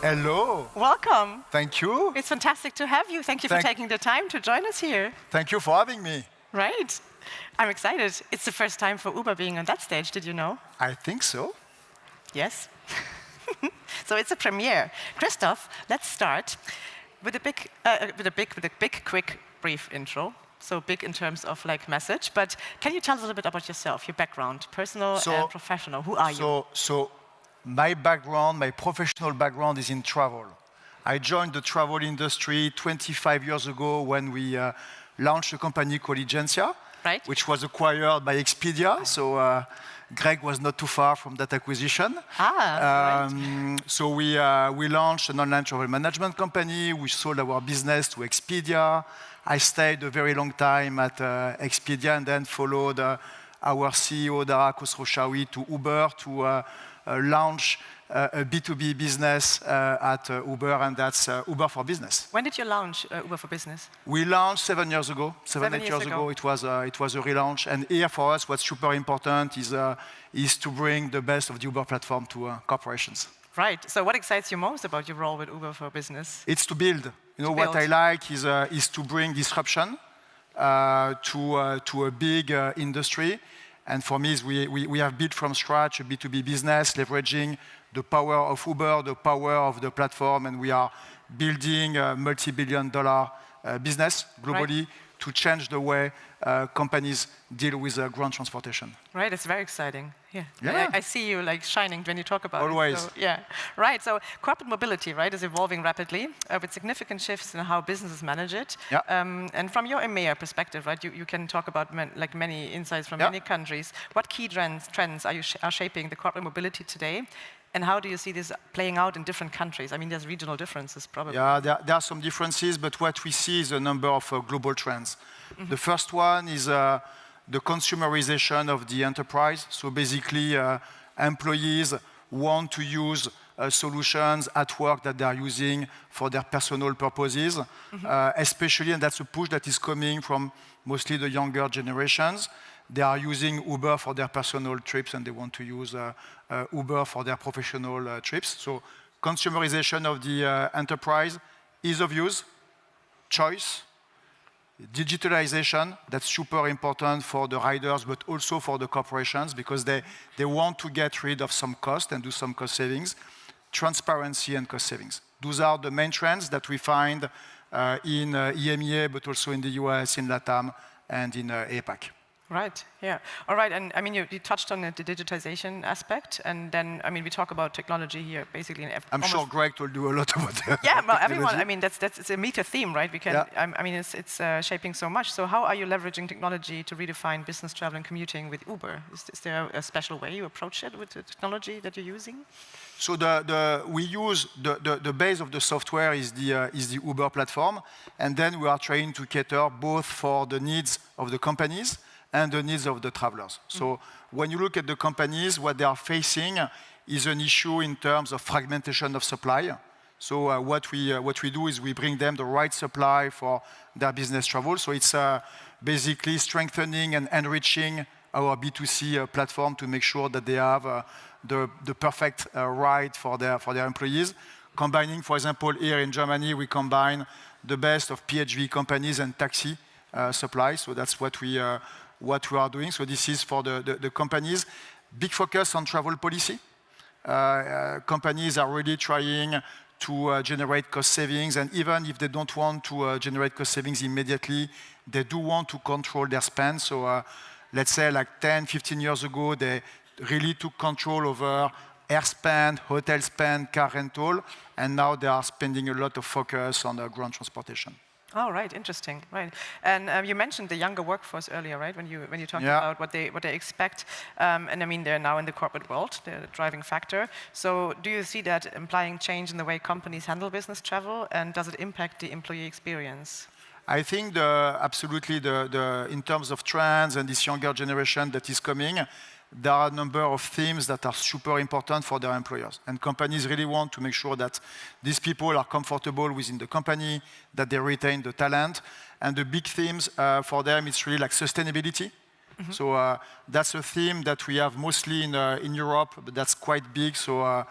Hello. Welcome. Thank you. It's fantastic to have you. Thank you for taking the time to join us here. Thank you for having me. Right. I'm excited. It's the first time for Uber being on that stage. Did you know? I think so. Yes. So it's a premiere. Christoph, let's start with a big, quick, brief intro. So big in terms of like message, but can you tell us a little bit about yourself, your background, personal and professional? Who are you? So my background, my professional background is in travel. I joined the travel industry 25 years ago when we launched a company called Eoghan, right, which was acquired by Expedia. So Greg was not too far from that acquisition. Right. So we launched an online travel management company. We sold our business to Expedia. I stayed a very long time at Expedia and then followed our CEO, Dara Khosrowshahi, to Uber to launch a B2B business at Uber, and that's Uber for Business. When did you launch Uber for Business? We launched 7 years ago. 7, 8 years ago. It was a relaunch. And here for us, what's super important is to bring the best of the Uber platform to corporations. Right. So what excites you most about your role with Uber for Business? It's to build. You know, what I like is to bring disruption to a big industry. And for me, we have built from scratch a B2B business, leveraging the power of Uber, the power of the platform, and we are building a multi-billion-dollar business globally to change the way companies deal with ground transportation. Right, it's very exciting. Yeah. I see you like shining when you talk about it. Always. So, yeah, right. So corporate mobility, right, is evolving rapidly with significant shifts in how businesses manage it. Yeah. And from your EMEA perspective, right, you can talk about many insights from many countries. What key trends are shaping the corporate mobility today? And how do you see this playing out in different countries? I mean, there's regional differences, probably. Yeah, there are some differences, but what we see is a number of global trends. Mm-hmm. The first one is the consumerization of the enterprise. So basically, employees want to use solutions at work that they are using for their personal purposes, especially, and that's a push that is coming from mostly the younger generations. They are using Uber for their personal trips, and they want to use Uber for their professional trips. So consumerization of the enterprise, ease of use, choice, digitalization, that's super important for the riders, but also for the corporations, because they want to get rid of some cost and do some cost savings, transparency and cost savings. Those are the main trends that we find in EMEA, but also in the US, in LATAM, and in APAC. Right, yeah. All right, and I mean, you touched on the digitization aspect, and then, I mean, we talk about technology here, basically. I'm sure Greg told you a lot about that. Yeah, well, everyone, I mean, it's a meta theme, right? We can, I mean, it's shaping so much. So how are you leveraging technology to redefine business travel and commuting with Uber? Is there a special way you approach it with the technology that you're using? So we use the base of the software is the Uber platform, and then we are trying to cater both for the needs of the companies and the needs of the travelers. So when you look at the companies, what they are facing is an issue in terms of fragmentation of supply. So what we do is we bring them the right supply for their business travel. So it's basically strengthening and enriching our B2C platform to make sure that they have the perfect ride for their employees. Combining, for example, here in Germany, we combine the best of PHV companies and taxi supply. So that's what we are doing. So this is for the companies. Big focus on travel policy. Companies are really trying to generate cost savings, and even if they don't want to generate cost savings immediately, they do want to control their spend. So let's say like 10, 15 years ago, they really took control over air spend, hotel spend, car rental, and now they are spending a lot of focus on ground transportation. Oh, right, interesting, right. And you mentioned the younger workforce earlier, right? When you talked about what they expect, and I mean they're now in the corporate world, they're the driving factor. So do you see that implying change in the way companies handle business travel, and does it impact the employee experience? I think absolutely in terms of trends and this younger generation that is coming, there are a number of themes that are super important for their employers. And companies really want to make sure that these people are comfortable within the company, that they retain the talent. And the big themes for them, it's really like sustainability. Mm-hmm. So that's a theme that we have mostly in Europe, but that's quite big. So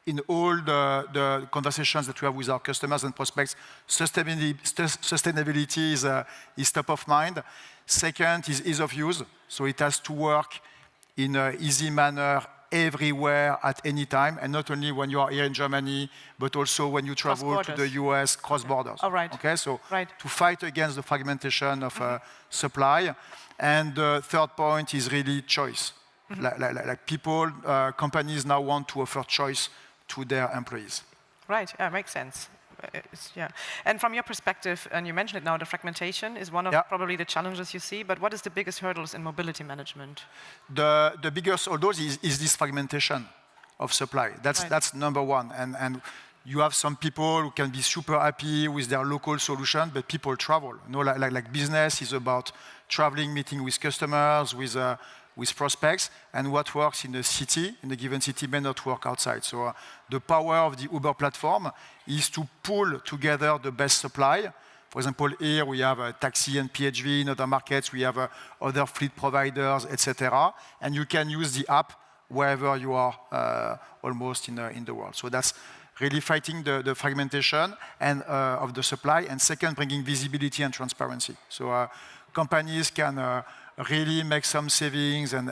in all the conversations that we have with our customers and prospects, sustainability is top of mind. Second is ease of use. So it has to work in an easy manner everywhere at any time, and not only when you are here in Germany, but also when you travel to the US, cross borders. Oh, right. Okay, so right. to fight against the fragmentation of supply. And the third point is really choice. Like people, companies now want to offer choice to their employees. Right, yeah, makes sense. Yeah. And from your perspective, and you mentioned it now, the fragmentation is one of probably the challenges you see, but what is the biggest hurdles in mobility management? The biggest hurdles is this fragmentation of supply. That's number one. And you have some people who can be super happy with their local solution, but people travel. You know, like business is about traveling, meeting with customers, with prospects, and what works in a city, in a given city, may not work outside. So the power of the Uber platform is to pull together the best supply. For example, here we have a taxi and PHV. In other markets, we have other fleet providers, etc. And you can use the app wherever you are almost in the world. So that's really fighting the fragmentation and of the supply. And second, bringing visibility and transparency. So companies can really make some savings and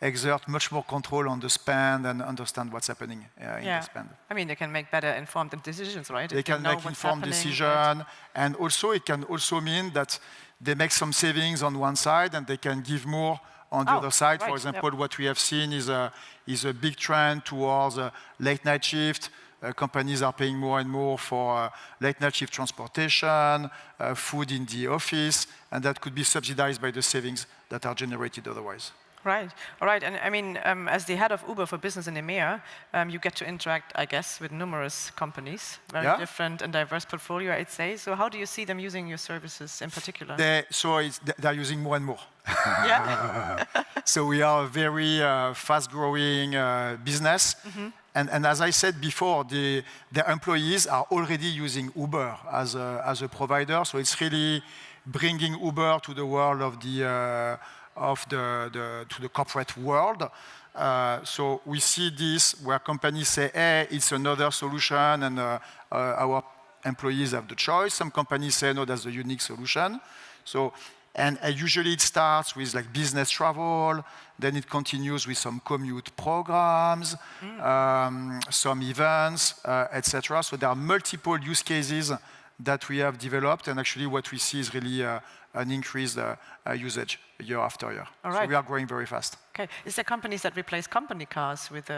exert much more control on the spend and understand what's happening in the spend. I mean, they can make better informed decisions, right? They can make informed decisions, and also it can also mean that they make some savings on one side and they can give more on the other side. For example, what we have seen is a big trend towards late night shift. Companies are paying more and more for late night shift transportation, food in the office, and that could be subsidized by the savings that are generated otherwise. Right, all right. And I mean, as the head of Uber for business in EMEA, you get to interact, I guess, with numerous companies, very different and diverse portfolio, I'd say. So how do you see them using your services in particular? They're using more and more. Yeah. So we are a very fast-growing business. And as I said before, their employees are already using Uber as a provider. So it's really bringing Uber to the world of the corporate world. So we see this where companies say, hey, it's another solution, and our employees have the choice. Some companies say, no, that's a unique solution. So, and usually it starts with like business travel, then it continues with some commute programs, some events, etc. So there are multiple use cases that we have developed, and actually what we see is really an increased usage year after year. All right. So we are growing very fast. Okay. Is there companies that replace company cars with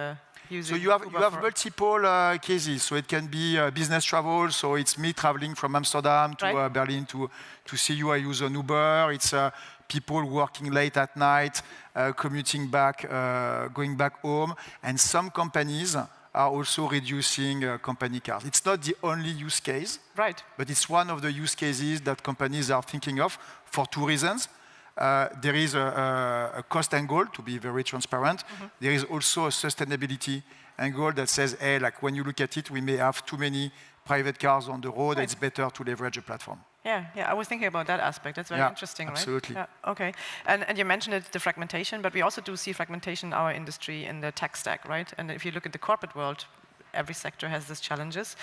using So you have multiple cases. So it can be business travel. So it's me traveling from Amsterdam to Berlin to see you. I use an Uber. It's people working late at night, commuting back, going back home. And some companies are also reducing company cars. It's not the only use case, but it's one of the use cases that companies are thinking of for two reasons. There is a cost angle, to be very transparent. There is also a sustainability angle that says, hey, like when you look at it, we may have too many private cars on the road. It's better to leverage a platform. Yeah, I was thinking about that aspect. That's very interesting, absolutely. right? Absolutely. Yeah, okay. And you mentioned it, the fragmentation, but we also do see fragmentation in our industry in the tech stack, right? And if you look at the corporate world, every sector has these challenges.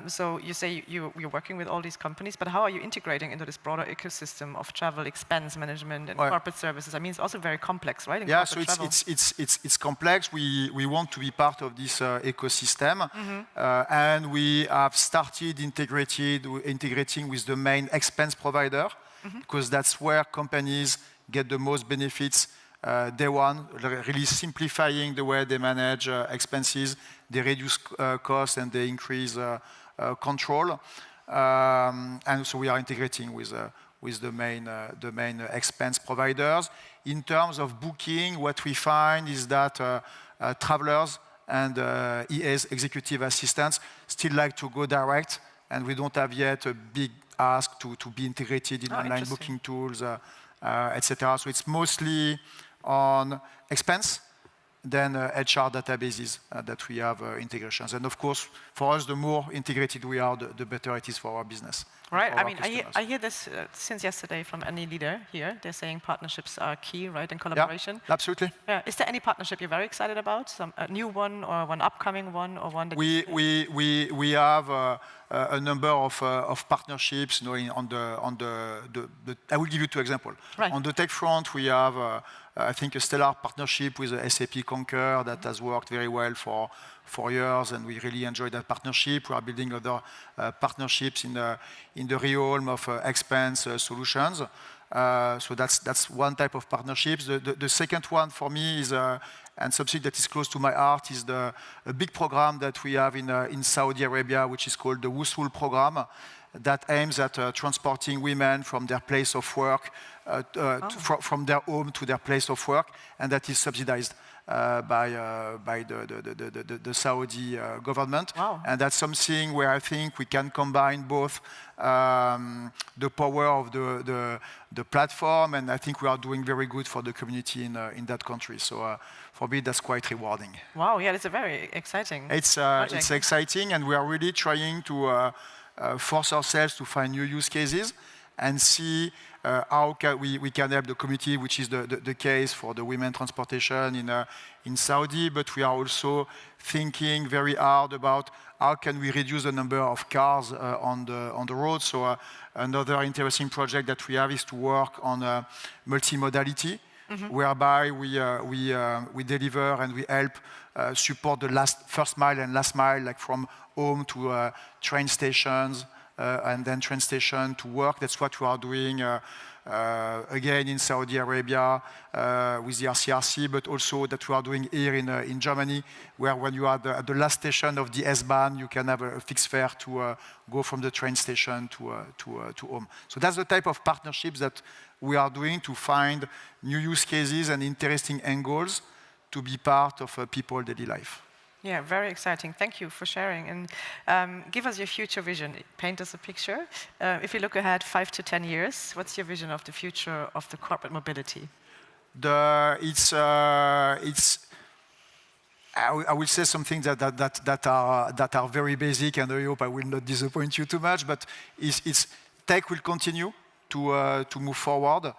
So you say you're working with all these companies, but how are you integrating into this broader ecosystem of travel, expense management, and corporate services? I mean, it's also very complex, right? So it's complex. We want to be part of this ecosystem, and we have started integrating with the main expense provider, because that's where companies get the most benefits. Day one, really simplifying the way they manage expenses. They reduce costs and they increase control. And so we are integrating with the main expense providers. In terms of booking, what we find is that travelers and EAs, executive assistants, still like to go direct, and we don't have yet a big ask to be integrated in online booking tools, etc. So it's mostly on expense, then HR databases that we have integrations. And of course, for us, the more integrated we are, the better it is for our business. Right. for I our mean, customers. I hear this since yesterday from any leader here. They're saying partnerships are key, right, and collaboration. Yeah, absolutely. Yeah. Is there any partnership you're very excited about? A new one, or one upcoming one, or one that We have a number of partnerships, on the I will give you two examples. Right. On the tech front, we have I think a stellar partnership with SAP Concur that has worked very well for years, and we really enjoy that partnership. We are building other partnerships in the realm of expense solutions. So that's one type of partnerships. The second one for me is, and something that is close to my heart, is a big program that we have in Saudi Arabia, which is called the Wusul program, that aims at transporting women from their place of work, from their home to their place of work, and that is subsidized by the Saudi government. Wow. And that's something where I think we can combine both the power of the platform, and I think we are doing very good for the community in that country. So for me, that's quite rewarding. Wow, yeah, it's a very exciting It's exciting, and we are really trying to force ourselves to find new use cases and see how we can help the community, which is the case for the women transportation in Saudi. But we are also thinking very hard about how can we reduce the number of cars on the road. So another interesting project that we have is to work on multimodality, whereby we deliver and we help support the first mile and last mile, like from home to train stations, and then train station to work. That's what we are doing again in Saudi Arabia with the RCRC, but also that we are doing here in Germany, where when you are at the last station of the S-Bahn, you can have a fixed fare to go from the train station to home. So that's the type of partnerships that we are doing to find new use cases and interesting angles to be part of people's daily life. Yeah, very exciting. Thank you for sharing. And give us your future vision. Paint us a picture. If you look ahead 5 to 10 years, what's your vision of the future of the corporate mobility? I will say some things that are very basic, and I hope I will not disappoint you too much. But tech will continue to move forward.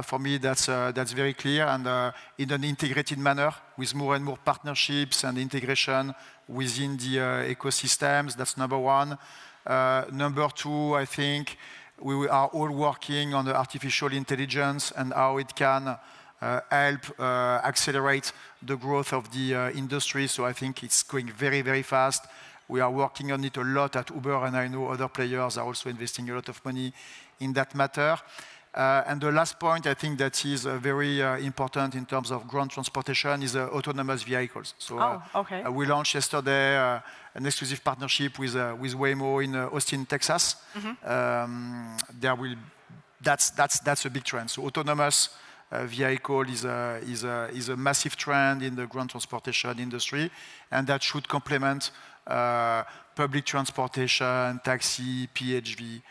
For me, that's very clear, and in an integrated manner with more and more partnerships and integration within the ecosystems. That's number one. Number two, I think we are all working on the artificial intelligence and how it can help accelerate the growth of the industry. So I think it's going very, very fast. We are working on it a lot at Uber, and I know other players are also investing a lot of money in that matter. And the last point, I think that is very important in terms of ground transportation, is autonomous vehicles. So we launched yesterday an exclusive partnership with Waymo in Austin, Texas. That's a big trend. So autonomous vehicle is a massive trend in the ground transportation industry, and that should complement public transportation, taxi, PHV,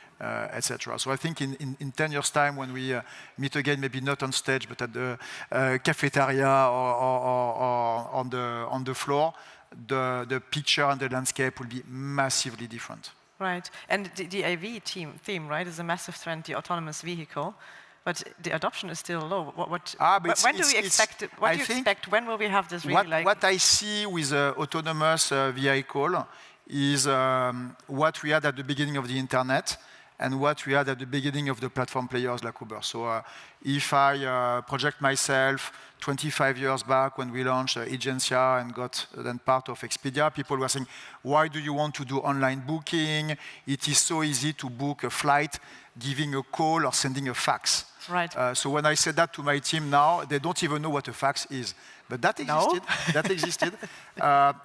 etc. So I think in 10 years' time, when we meet again, maybe not on stage, but at the cafeteria or on the floor, the picture and the landscape will be massively different. Right. And the AV theme, right, is a massive trend, the autonomous vehicle. But the adoption is still low. When do we expect? What do you expect? When will we have this really? What I see with autonomous vehicle is what we had at the beginning of the internet and what we had at the beginning of the platform players like Uber. So if I project myself 25 years back when we launched Agencia and got then part of Expedia, people were saying, why do you want to do online booking? It is so easy to book a flight, giving a call or sending a fax. Right. So when I said that to my team now, they don't even know what a fax is. But that existed. No? That existed.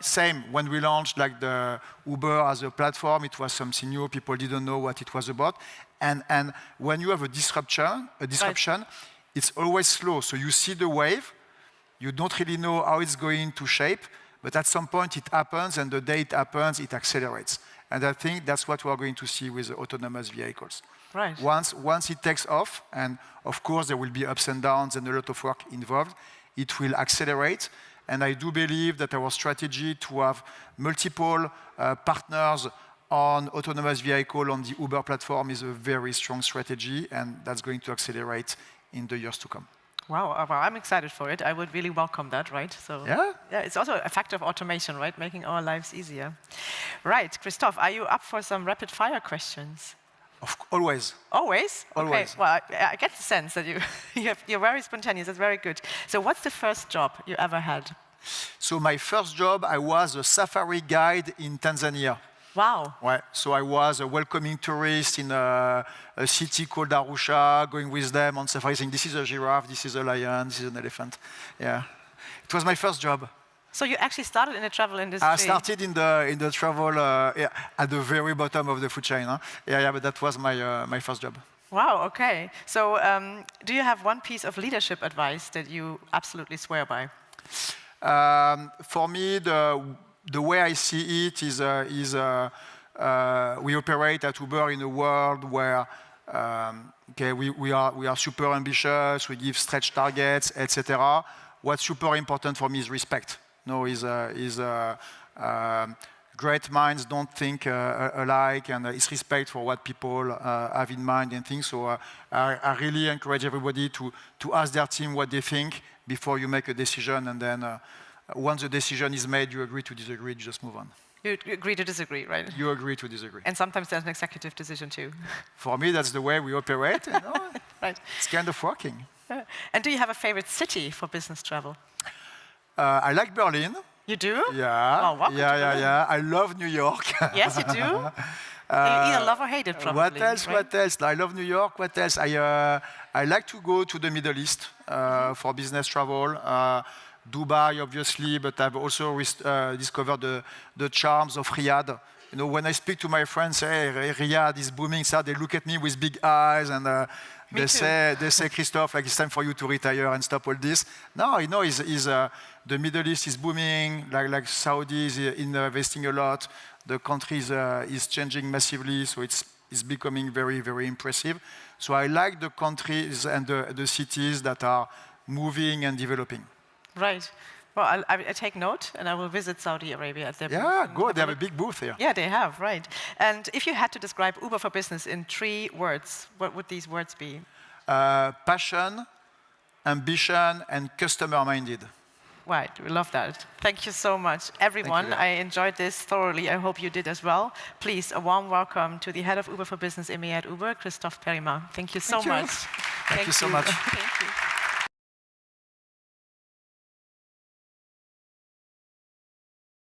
Same when we launched like the Uber as a platform, it was something new. People didn't know what it was about. And when you have a disruption, right, it's always slow. So you see the wave, you don't really know how it's going to shape, but at some point it happens, and the day it happens, it accelerates. And I think that's what we are going to see with autonomous vehicles. Right. Once it takes off, and of course there will be ups and downs and a lot of work involved, it will accelerate. And I do believe that our strategy to have multiple partners on autonomous vehicle on the Uber platform is a very strong strategy, and that's going to accelerate in the years to come. Wow, well, I'm excited for it. I would really welcome that, right? So Yeah, it's also a factor of automation, right? Making our lives easier. Right, Christophe, are you up for some rapid fire questions? Always. Always? Always. Okay. Well, I get the sense that you're very spontaneous. That's very good. So what's the first job you ever had? So my first job, I was a safari guide in Tanzania. Wow. Ouais. So I was a welcoming tourist in a city called Arusha, going with them on safari, saying, this is a giraffe, this is a lion, this is an elephant. Yeah. It was my first job. So you actually started in the travel industry? I started in the travel at the very bottom of the food chain. Huh? Yeah, but that was my first job. Wow, okay. So do you have one piece of leadership advice that you absolutely swear by? For me, the way I see it is we operate at Uber in a world where we are super ambitious, we give stretch targets, etc. What's super important for me is respect. Great minds don't think alike, and it's respect for what people have in mind and things. So I really encourage everybody to ask their team what they think before you make a decision, and then once the decision is made, you agree to disagree, you just move on. You agree to disagree, right? You agree to disagree. And sometimes there's an executive decision too. For me, that's the way we operate. Right. It's kind of working. And do you have a favorite city for business travel? I like Berlin. You do? Yeah. Oh, welcome to Berlin. Yeah. I love New York. Yes, you do? You either love or hate it, probably. What else? Right? What else? I love New York. What else? I like to go to the Middle East for business travel. Dubai, obviously, but I've also discovered the charms of Riyadh. You know, when I speak to my friends, hey, Riyadh is booming, so they look at me with big eyes and they say, Christophe, like it's time for you to retire and stop all this. No, you know, the Middle East is booming, like Saudi is investing a lot. The country is changing massively, so it's becoming very, very impressive. So I like the countries and the cities that are moving and developing. Right. Well, I take note, and I will visit Saudi Arabia at their booth. Yeah, go. They have a big booth here. Yeah, they have, right. And if you had to describe Uber for Business in 3 words, what would these words be? Passion, ambition, and customer-minded. Right, we love that. Thank you so much. Everyone, I enjoyed this thoroughly. I hope you did as well. Please, a warm welcome to the head of Uber for Business EMEA at Uber, Christophe Perrimat. Thank you so much. Thank you so much. Thank you.